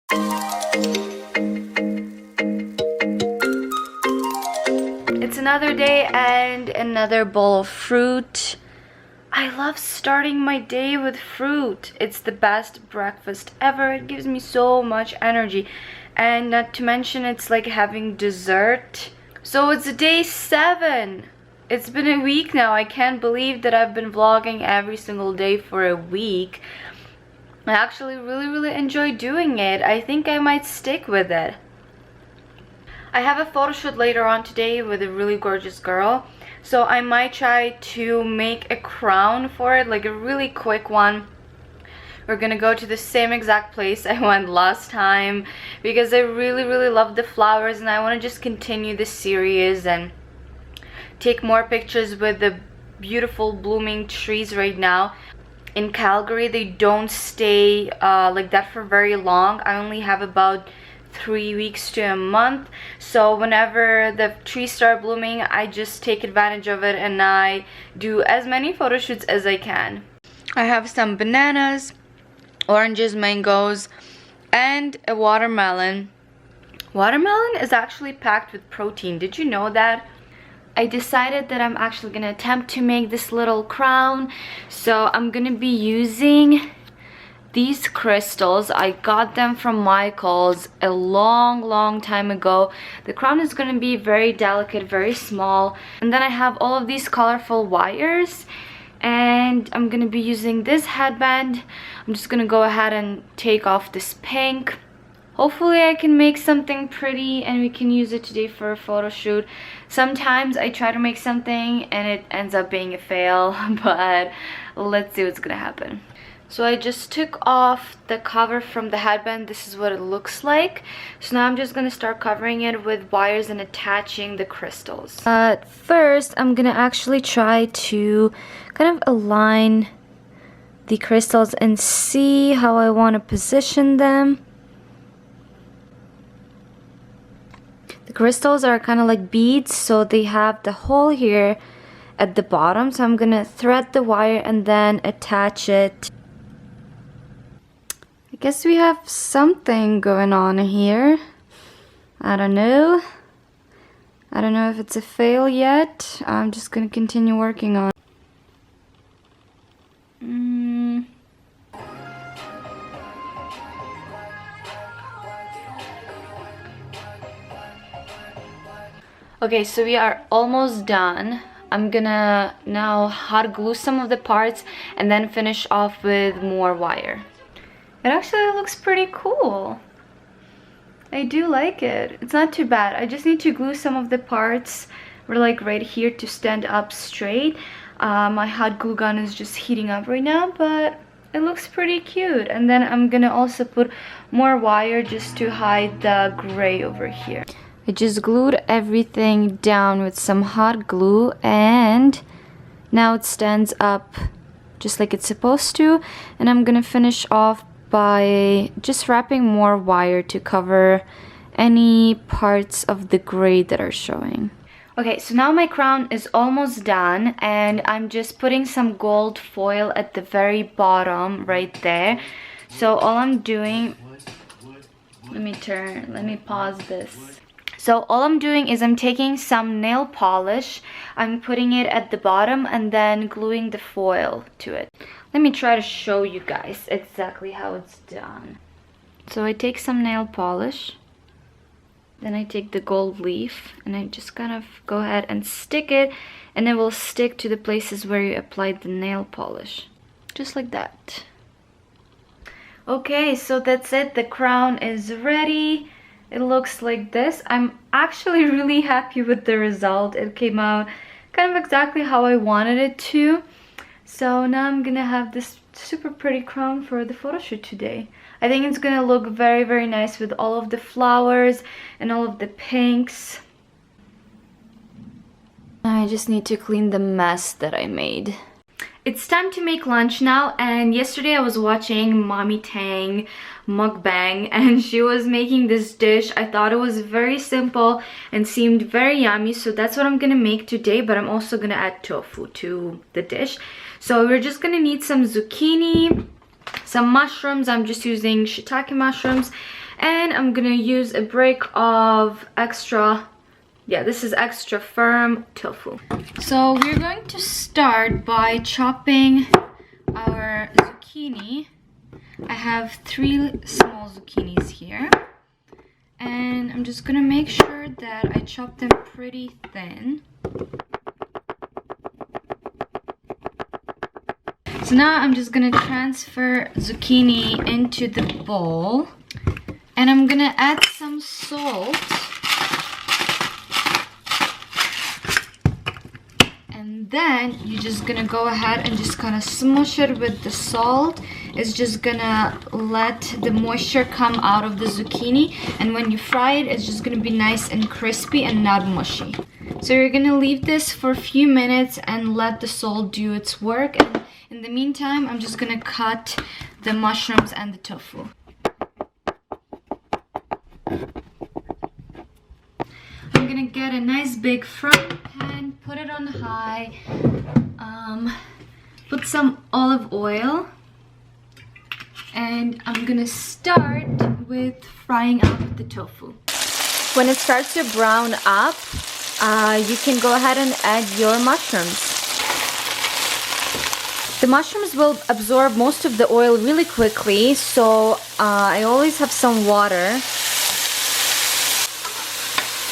It's another day and another bowl of fruit. I love starting my day with fruit. It's the best breakfast ever. It gives me so much energy. And not to mention, it's like having dessert. So it's day 7. It's been a week now. I can't believe that I've been vlogging every single day for a week. I actually really enjoy doing it. I think I might stick with it. I have a photo shoot later on today with a really gorgeous girl. So I might try to make a crown for it, like a really quick one. We're gonna go to the same exact place I went last time because I really love the flowers, and I want to just continue this series and take more pictures with the beautiful blooming trees right now. In Calgary, they don't stay like that for very long. I only have about 3 weeks to a month, so whenever the trees start blooming, I just take advantage of it and I do as many photo shoots as I can. I have some bananas, oranges, mangoes, and a watermelon. Watermelon is actually packed with protein. Did you know that? I decided that I'm actually gonna attempt to make this little crown. So I'm gonna be using these crystals. I got them from Michael's a long time ago. The crown is gonna be very delicate, very small. And then I have all of these colorful wires. And I'm gonna be using this headband. I'm just gonna go ahead and take off this pink. Hopefully I can make something pretty and we can use it today for a photo shoot. Sometimes I try to make something and it ends up being a fail, but let's see what's gonna happen. So I just took off the cover from the headband. This is what it looks like. So now I'm just gonna start covering it with wires and attaching the crystals. First, I'm gonna actually try to kind of align the crystals and see how I want to position them. The crystals are kind of like beads, so they have the hole here at the bottom. So I'm gonna thread the wire and then attach it. I guess we have something going on here. I don't know. I don't know if it's a fail yet. I'm just gonna continue working on it. Okay, so we are almost done. I'm gonna now hot glue some of the parts and then finish off with more wire. It actually looks pretty cool. I do like it. It's not too bad. I just need to glue some of the parts like right here to stand up straight. My hot glue gun is just heating up right now, but it looks pretty cute. And then I'm gonna also put more wire just to hide the gray over here. I just glued everything down with some hot glue and now it stands up just like it's supposed to. And I'm gonna finish off by just wrapping more wire to cover any parts of the gray that are showing. Okay, so now my crown is almost done and I'm just putting some gold foil at the very bottom right there. So all I'm doing, let me pause this. So all I'm doing is I'm taking some nail polish, I'm putting it at the bottom and then gluing the foil to it. Let me try to show you guys exactly how it's done. So I take some nail polish, then I take the gold leaf and I just kind of go ahead and stick it, and it will stick to the places where you applied the nail polish. Just like that. Okay, so that's it. The crown is ready. It looks like this. I'm actually really happy with the result. It came out kind of exactly how I wanted it to. So now I'm gonna have this super pretty crown for the photo shoot today. I think it's gonna look very nice with all of the flowers and all of the pinks. I just need to clean the mess that I made. It's time to make lunch now, and yesterday I was watching Mommy Tang mukbang and she was making this dish. I thought it was very simple and seemed very yummy, so that's what I'm gonna make today, but I'm also gonna add tofu to the dish. So we're just gonna need some zucchini, some mushrooms. I'm just using shiitake mushrooms, and I'm gonna use a brick of extra, yeah, this is extra firm tofu. So we're going to start by chopping our zucchini. I have 3 small zucchinis here, and I'm just gonna make sure that I chop them pretty thin. So now I'm just gonna transfer zucchini into the bowl, and I'm gonna add some salt. And then you're just gonna go ahead and just kind of smush it with the salt. It's just gonna let the moisture come out of the zucchini, and when you fry it, it's just gonna be nice and crispy and not mushy. So you're gonna leave this for a few minutes and let the salt do its work. And in the meantime, I'm just gonna cut the mushrooms and the tofu. I'm gonna get a nice big frying pan, put it on high, put some olive oil, and I'm gonna start with frying up the tofu. When it starts to brown up, you can go ahead and add your mushrooms. The mushrooms will absorb most of the oil really quickly, so I always have some water.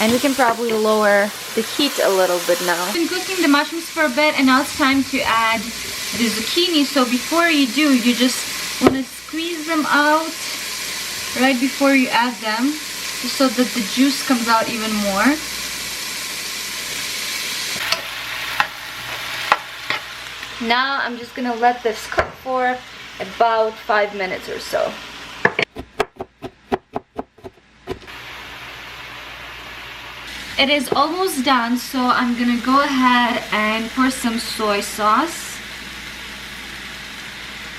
And we can probably lower the heat a little bit now. I've been cooking the mushrooms for a bit, and now it's time to add the zucchini. So before you do, you just want to squeeze them out right before you add them, just so that the juice comes out even more. Now I'm just gonna let this cook for about 5 minutes or so. It is almost done, so I'm gonna go ahead and pour some soy sauce.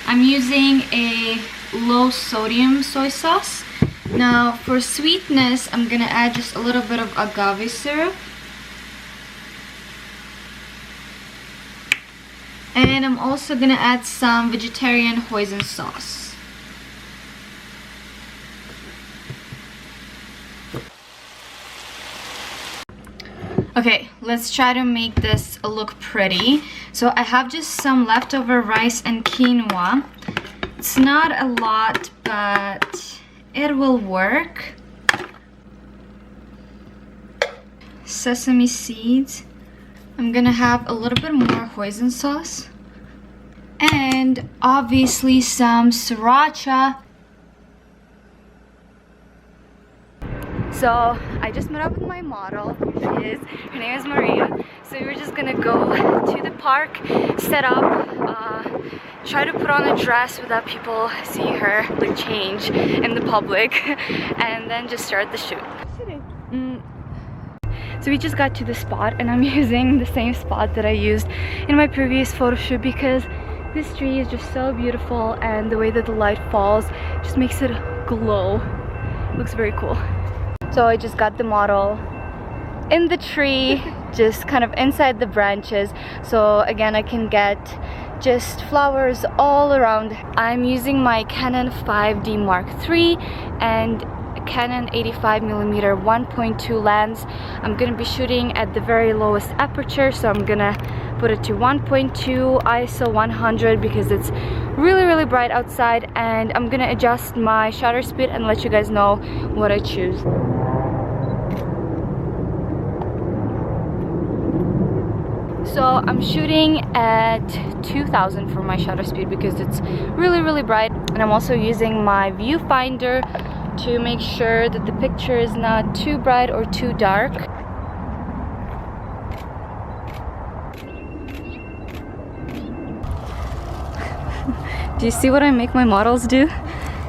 I'm using a low sodium soy sauce. Now for sweetness, I'm gonna add just a little bit of agave syrup. And I'm also gonna add some vegetarian hoisin sauce. Okay, let's try to make this look pretty. So I have just some leftover rice and quinoa. It's not a lot, but it will work. Sesame seeds. I'm gonna have a little bit more hoisin sauce. And obviously some sriracha. So I just met up with my model, her name is Maria. So we were just gonna go to the park, set up, try to put on a dress without people see her like change in the public, and then just start the shoot. So we just got to the spot, and I'm using the same spot that I used in my previous photo shoot because this tree is just so beautiful, and the way that the light falls just makes it glow. It looks very cool. So I just got the model in the tree, just kind of inside the branches, so again I can get just flowers all around. I'm using my Canon 5D Mark III and Canon 85mm 1.2 lens. I'm gonna be shooting at the very lowest aperture, so I'm gonna put it to 1.2 ISO 100 because it's really bright outside, and I'm gonna adjust my shutter speed and let you guys know what I choose. So I'm shooting at 2000 for my shutter speed because it's really bright, and I'm also using my viewfinder to make sure that the picture is not too bright or too dark. Do you see what I make my models do?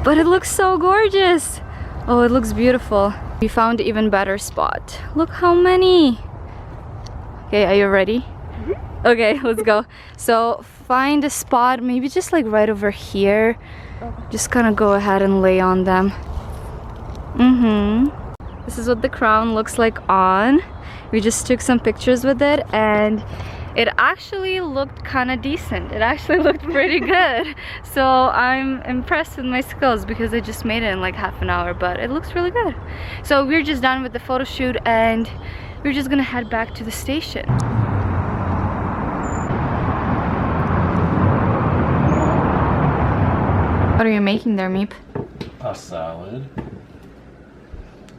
But it looks so gorgeous. Oh, it looks beautiful. We found an even better spot. Look how many. Okay, are you ready? Okay, let's go. So find a spot, maybe just like right over here. Just kind of go ahead and lay on them. This is what the crown looks like on. We just took some pictures with it, and it actually looked kind of decent. It actually looked pretty good. So I'm impressed with my skills because I just made it in like half an hour, but it looks really good. So we're just done with the photo shoot and we're just gonna head back to the station. What are you making there, Meep? A salad.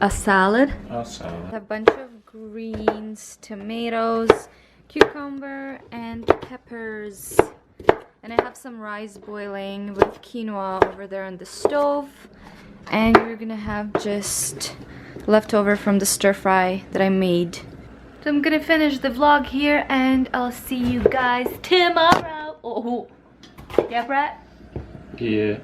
A salad? A salad. A bunch of greens, tomatoes, cucumber, and peppers. And I have some rice boiling with quinoa over there on the stove. And we're gonna have just leftover from the stir fry that I made. So I'm gonna finish the vlog here and I'll see you guys tomorrow. Oh, yeah, Brett? Yeah.